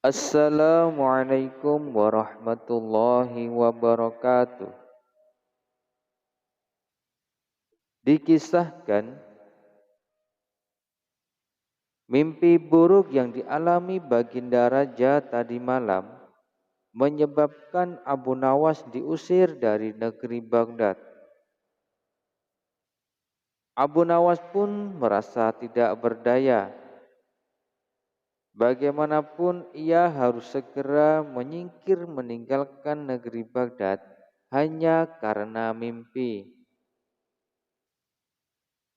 Assalamualaikum warahmatullahi wabarakatuh. Dikisahkan mimpi buruk yang dialami Baginda Raja tadi malam menyebabkan Abu Nawas diusir dari negeri Baghdad. Abu Nawas pun merasa tidak berdaya. Bagaimanapun ia harus segera menyingkir meninggalkan negeri Baghdad hanya karena mimpi.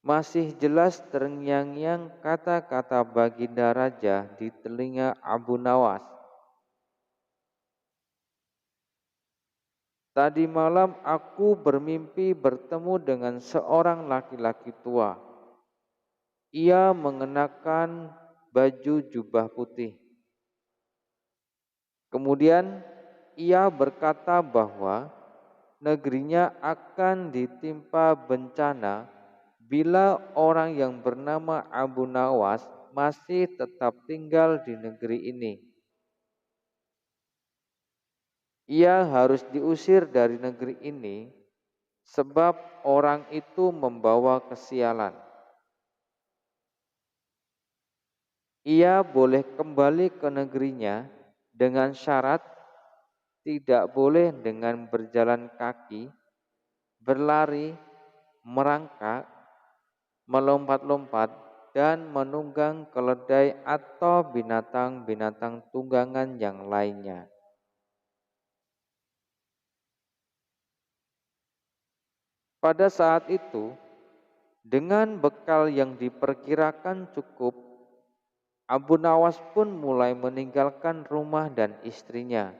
Masih jelas terngiang-ngiang kata-kata Baginda Raja di telinga Abu Nawas. Tadi malam aku bermimpi bertemu dengan seorang laki-laki tua. Ia mengenakan baju jubah putih. Kemudian ia berkata bahwa negerinya akan ditimpa bencana bila orang yang bernama Abu Nawas masih tetap tinggal di negeri ini. Ia harus diusir dari negeri ini sebab orang itu membawa kesialan. Ia boleh kembali ke negerinya dengan syarat tidak boleh dengan berjalan kaki, berlari, merangkak, melompat-lompat, dan menunggang keledai atau binatang-binatang tunggangan yang lainnya. Pada saat itu, dengan bekal yang diperkirakan cukup, Abu Nawas pun mulai meninggalkan rumah dan istrinya.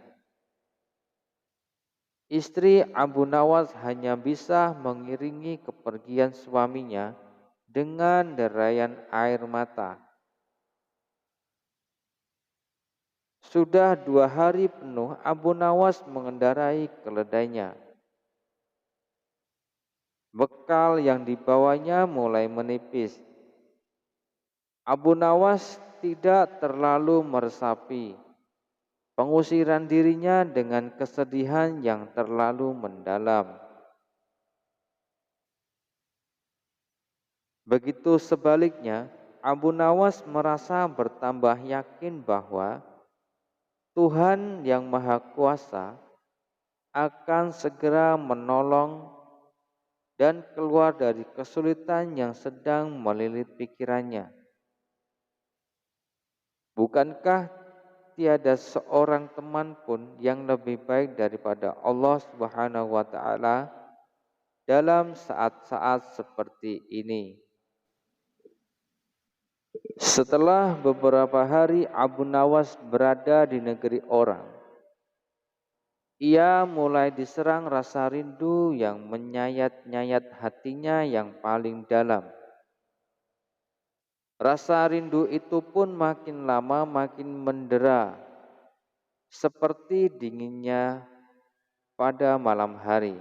Istri Abu Nawas hanya bisa mengiringi kepergian suaminya dengan derayan air mata. Sudah 2 hari penuh Abu Nawas mengendarai keledainya. Bekal yang dibawanya mulai menipis. Abu Nawas tidak terlalu meresapi pengusiran dirinya dengan kesedihan yang terlalu mendalam. Begitu sebaliknya, Abu Nawas merasa bertambah yakin bahwa Tuhan yang Maha Kuasa akan segera menolong dan keluar dari kesulitan yang sedang melilit pikirannya. Bukankah tiada seorang teman pun yang lebih baik daripada Allah Subhanahu wa taala dalam saat-saat seperti ini? Setelah beberapa hari Abu Nawas berada di negeri orang, ia mulai diserang rasa rindu yang menyayat-nyayat hatinya yang paling dalam. Rasa rindu itu pun makin lama makin mendera, seperti dinginnya pada malam hari.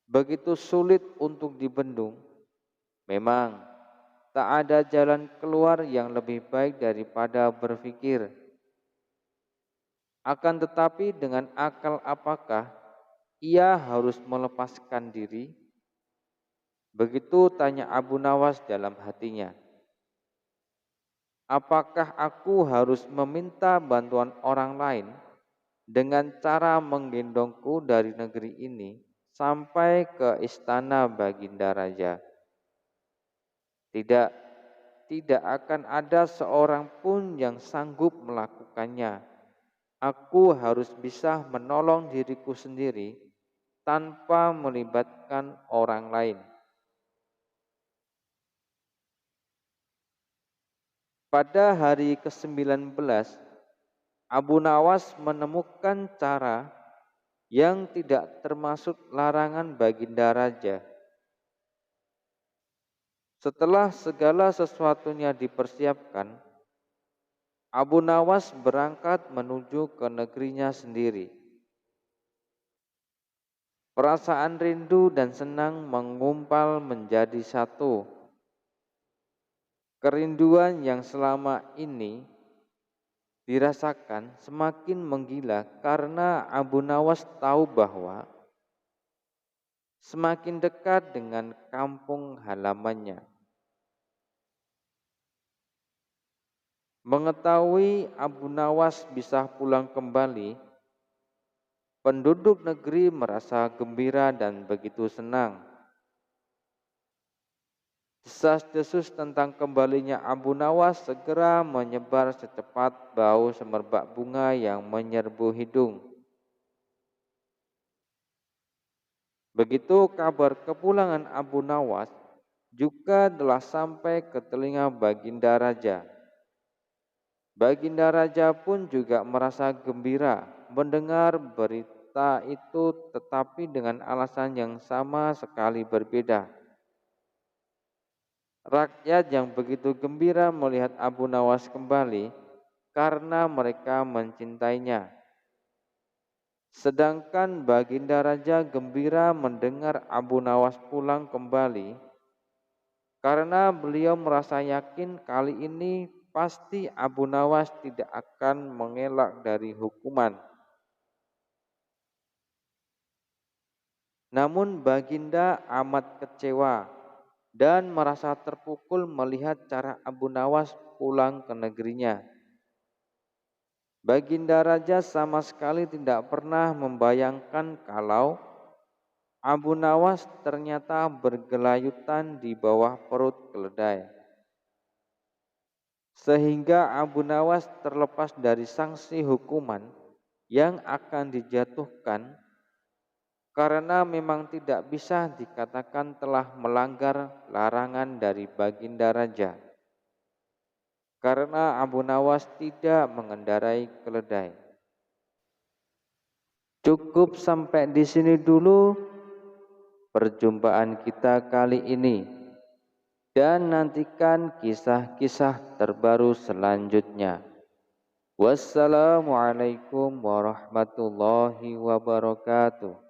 Begitu sulit untuk dibendung. Memang tak ada jalan keluar yang lebih baik daripada berpikir. Akan tetapi dengan akal apakah ia harus melepaskan diri? Begitu tanya Abu Nawas dalam hatinya. Apakah aku harus meminta bantuan orang lain dengan cara menggendongku dari negeri ini sampai ke istana Baginda Raja? Tidak, tidak akan ada seorang pun yang sanggup melakukannya. Aku harus bisa menolong diriku sendiri tanpa melibatkan orang lain. Pada hari ke-19, Abu Nawas menemukan cara yang tidak termasuk larangan Baginda Raja. Setelah segala sesuatunya dipersiapkan, Abu Nawas berangkat menuju ke negerinya sendiri. Perasaan rindu dan senang mengumpal menjadi satu. Kerinduan yang selama ini dirasakan semakin menggila karena Abu Nawas tahu bahwa semakin dekat dengan kampung halamannya. Mengetahui Abu Nawas bisa pulang kembali, penduduk negeri merasa gembira dan begitu senang. Desas-desus tentang kembalinya Abu Nawas segera menyebar secepat bau semerbak bunga yang menyerbu hidung. Begitu kabar kepulangan Abu Nawas juga telah sampai ke telinga Baginda Raja. Baginda Raja pun juga merasa gembira mendengar berita itu, tetapi dengan alasan yang sama sekali berbeda. Rakyat yang begitu gembira melihat Abu Nawas kembali karena mereka mencintainya. Sedangkan Baginda Raja gembira mendengar Abu Nawas pulang kembali karena beliau merasa yakin kali ini pasti Abu Nawas tidak akan mengelak dari hukuman. Namun Baginda amat kecewa dan merasa terpukul melihat cara Abu Nawas pulang ke negerinya. Baginda Raja sama sekali tidak pernah membayangkan kalau Abu Nawas ternyata bergelayutan di bawah perut keledai. Sehingga Abu Nawas terlepas dari sanksi hukuman yang akan dijatuhkan karena memang tidak bisa dikatakan telah melanggar larangan dari Baginda Raja. Karena Abu Nawas tidak mengendarai keledai. Cukup sampai di sini dulu perjumpaan kita kali ini. Dan nantikan kisah-kisah terbaru selanjutnya. Wassalamualaikum warahmatullahi wabarakatuh.